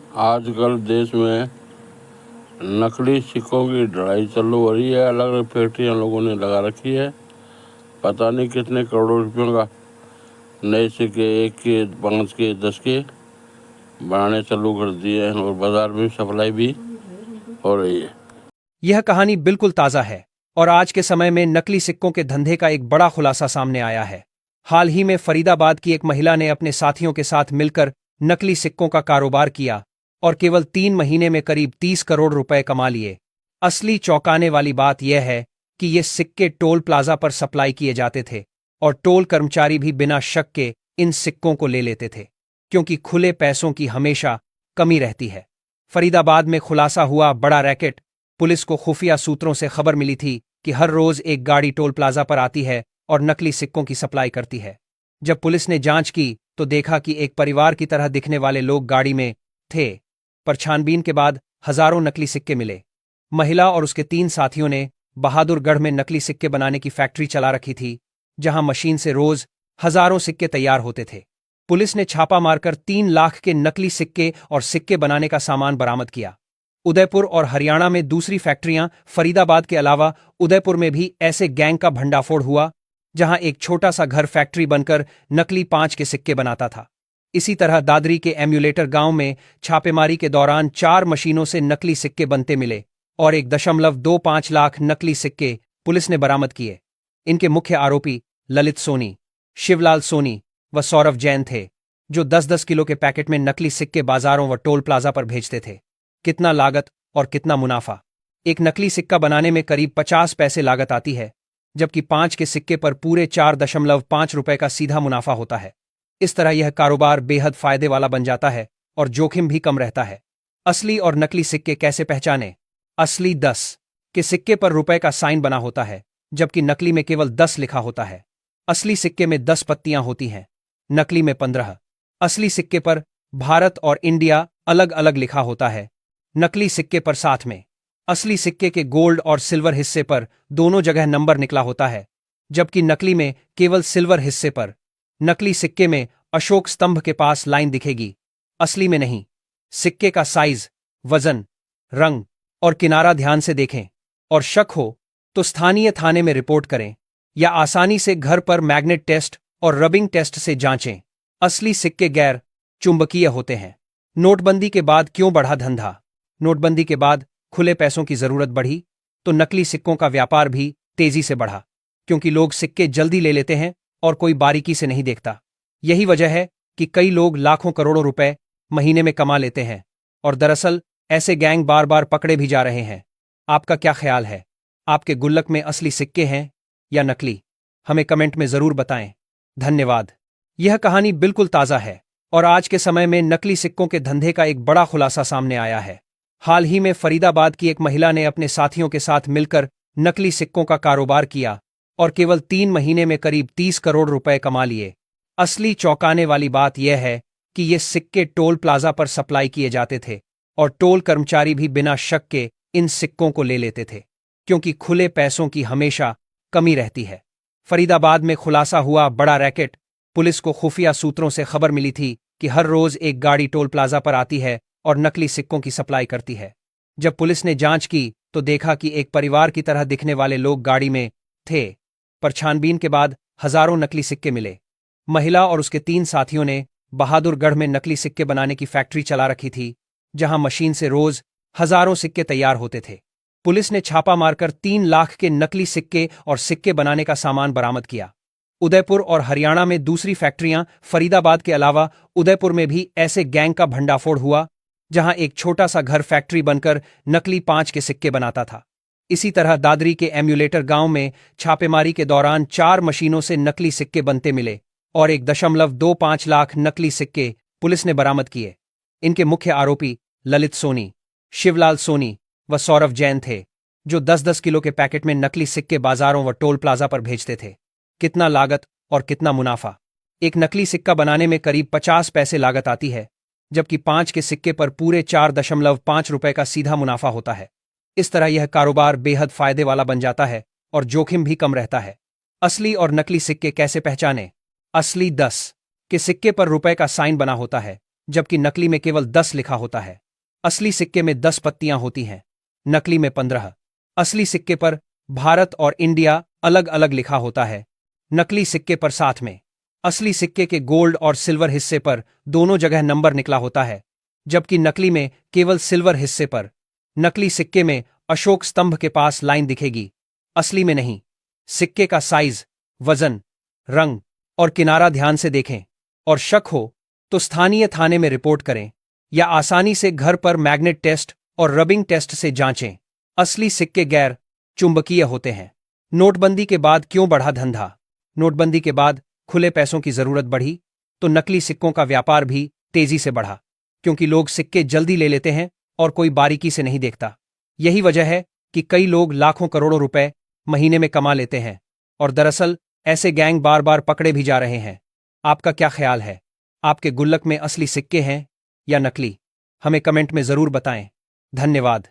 आजकल देश में नकली सिक्कों की ढलाई चालू हो रही है। अलग अलग फैक्ट्रियां लोगों ने लगा रखी है। पता नहीं कितने करोड़ों रुपयों का नए सिक्के 1 के, 5 के, 10 के बनाने चालू कर दिए हैं और बाजार में सप्लाई भी हो रही है। यह कहानी बिल्कुल ताजा है और आज के समय में नकली सिक्कों के धंधे का एक बड़ा खुलासा सामने आया है। हाल ही में फरीदाबाद की एक महिला ने अपने साथियों के साथ मिलकर नकली सिक्कों का कारोबार किया और केवल 3 महीने में करीब 30 करोड़ रुपए कमा लिए। असली चौंकाने वाली बात यह है कि ये सिक्के टोल प्लाजा पर सप्लाई किए जाते थे और टोल कर्मचारी भी बिना शक के इन सिक्कों को ले लेते थे, क्योंकि खुले पैसों की हमेशा कमी रहती है। फरीदाबाद में खुलासा हुआ बड़ा रैकेट। पुलिस को खुफिया सूत्रों से खबर मिली थी कि हर रोज एक गाड़ी टोल प्लाजा पर आती है और नकली सिक्कों की सप्लाई करती है। जब पुलिस ने जांच की तो देखा कि एक परिवार की तरह दिखने वाले लोग गाड़ी में थे, पर छानबीन के बाद हजारों नकली सिक्के मिले। महिला और उसके 3 साथियों ने बहादुरगढ़ में नकली सिक्के बनाने की फैक्ट्री चला रखी थी, जहां मशीन से रोज हजारों सिक्के तैयार होते थे। पुलिस ने छापा मारकर 3 लाख के नकली सिक्के और सिक्के बनाने का सामान बरामद किया। उदयपुर और हरियाणा में दूसरी फैक्ट्रियां फरीदाबाद के अलावा उदयपुर में भी ऐसे गैंग का भंडाफोड़ हुआ, जहां एक छोटा सा घर फैक्ट्री बनकर नकली 5 के सिक्के बनाता था। इसी तरह दादरी के एम्यूलेटर गांव में छापेमारी के दौरान 4 मशीनों से नकली सिक्के बनते मिले और 1.25 लाख नकली सिक्के पुलिस ने बरामद किए। इनके मुख्य आरोपी ललित सोनी, शिवलाल सोनी व सौरभ जैन थे, जो 10-10 किलो के पैकेट में नकली सिक्के बाजारों व टोल प्लाजा पर भेजते थे। कितना लागत और कितना मुनाफा। एक नकली सिक्का बनाने में करीब 50 पैसे लागत आती है, जबकि 5 के सिक्के पर पूरे 4.5 रुपए का सीधा मुनाफा होता है। इस तरह यह कारोबार बेहद फायदे वाला बन जाता है और जोखिम भी कम रहता है। असली और नकली सिक्के कैसे पहचानें? असली 10 के सिक्के पर रुपए का साइन बना होता है, जबकि नकली में केवल 10 लिखा होता है। असली सिक्के में 10 पत्तियां होती हैं, नकली में 15। असली सिक्के पर भारत और इंडिया अलग अलग लिखा होता है, नकली सिक्के पर साथ में। असली सिक्के के गोल्ड और सिल्वर हिस्से पर दोनों जगह नंबर निकला होता है, जबकि नकली में केवल सिल्वर हिस्से पर। नकली सिक्के में अशोक स्तंभ के पास लाइन दिखेगी, असली में नहीं। सिक्के का साइज, वजन, रंग और किनारा ध्यान से देखें और शक हो तो स्थानीय थाने में रिपोर्ट करें या आसानी से घर पर मैग्नेट टेस्ट और रबिंग टेस्ट से जांचें। असली सिक्के गैर चुंबकीय होते हैं। नोटबंदी के बाद क्यों बढ़ा धंधा? नोटबंदी के बाद खुले पैसों की जरूरत बढ़ी तो नकली सिक्कों का व्यापार भी तेजी से बढ़ा, क्योंकि लोग सिक्के जल्दी ले लेते हैं और कोई बारीकी से नहीं देखता। यही वजह है कि कई लोग लाखों करोड़ों रुपए महीने में कमा लेते हैं और दरअसल ऐसे गैंग बार बार पकड़े भी जा रहे हैं। आपका क्या ख्याल है? आपके गुल्लक में असली सिक्के हैं या नकली? हमें कमेंट में जरूर बताएं। धन्यवाद। यह कहानी बिल्कुल ताजा है और आज के समय में नकली सिक्कों के धंधे का एक बड़ा खुलासा सामने आया है। हाल ही में फरीदाबाद की एक महिला ने अपने साथियों के साथ मिलकर नकली सिक्कों का कारोबार किया और केवल 3 महीने में करीब 30 करोड़ रुपए कमा लिए। असली चौंकाने वाली बात यह है कि ये सिक्के टोल प्लाजा पर सप्लाई किए जाते थे और टोल कर्मचारी भी बिना शक के इन सिक्कों को ले लेते थे, क्योंकि खुले पैसों की हमेशा कमी रहती है। फरीदाबाद में खुलासा हुआ बड़ा रैकेट। पुलिस को खुफिया सूत्रों से खबर मिली थी कि हर रोज एक गाड़ी टोल प्लाजा पर आती है और नकली सिक्कों की सप्लाई करती है। जब पुलिस ने जांच की तो देखा कि एक परिवार की तरह दिखने वाले लोग गाड़ी में थे, पर छानबीन के बाद हजारों नकली सिक्के मिले। महिला और उसके 3 साथियों ने बहादुरगढ़ में नकली सिक्के बनाने की फैक्ट्री चला रखी थी, जहां मशीन से रोज हजारों सिक्के तैयार होते थे। पुलिस ने छापा मारकर 3 लाख के नकली सिक्के और सिक्के बनाने का सामान बरामद किया। उदयपुर और हरियाणा में दूसरी फैक्ट्रियां फरीदाबाद के अलावा उदयपुर में भी ऐसे गैंग का भंडाफोड़ हुआ, जहां एक छोटा सा घर फैक्ट्री बनकर नकली 5 के सिक्के बनाता था। इसी तरह दादरी के एम्यूलेटर गांव में छापेमारी के दौरान 4 मशीनों से नकली सिक्के बनते मिले और 1.25 लाख नकली सिक्के पुलिस ने बरामद किए। इनके मुख्य आरोपी ललित सोनी, शिवलाल सोनी व सौरभ जैन थे, जो 10-10 किलो के पैकेट में नकली सिक्के बाजारों व टोल प्लाजा पर भेजते थे। कितना लागत और कितना मुनाफा। एक नकली सिक्का बनाने में करीब 50 पैसे लागत आती है, जबकि 5 के सिक्के पर पूरे 4.5 रुपए का सीधा मुनाफा होता है। इस तरह यह कारोबार बेहद फायदे वाला बन जाता है और जोखिम भी कम रहता है। असली और नकली सिक्के कैसे पहचानें? असली 10 के सिक्के पर रुपए का साइन बना होता है, जबकि नकली में केवल 10 लिखा होता है। असली सिक्के में 10 पत्तियां होती हैं, नकली में 15। असली सिक्के पर भारत और इंडिया अलग अलग लिखा होता है, नकली सिक्के पर साथ में। असली सिक्के के गोल्ड और सिल्वर हिस्से पर दोनों जगह नंबर निकला होता है, जबकि नकली में केवल सिल्वर हिस्से पर। नकली सिक्के में अशोक स्तंभ के पास लाइन दिखेगी, असली में नहीं। सिक्के का साइज, वजन, रंग और किनारा ध्यान से देखें और शक हो तो स्थानीय थाने में रिपोर्ट करें या आसानी से घर पर मैग्नेट टेस्ट और रबिंग टेस्ट से जांचें। असली सिक्के गैर चुंबकीय होते हैं। नोटबंदी के बाद क्यों बढ़ा धंधा? नोटबंदी के बाद खुले पैसों की जरूरत बढ़ी तो नकली सिक्कों का व्यापार भी तेजी से बढ़ा, क्योंकि लोग सिक्के जल्दी ले लेते हैं और कोई बारीकी से नहीं देखता। यही वजह है कि कई लोग लाखों करोड़ों रुपए महीने में कमा लेते हैं और दरअसल ऐसे गैंग बार बार पकड़े भी जा रहे हैं। आपका क्या ख्याल है? आपके गुल्लक में असली सिक्के हैं या नकली? हमें कमेंट में जरूर बताएं। धन्यवाद।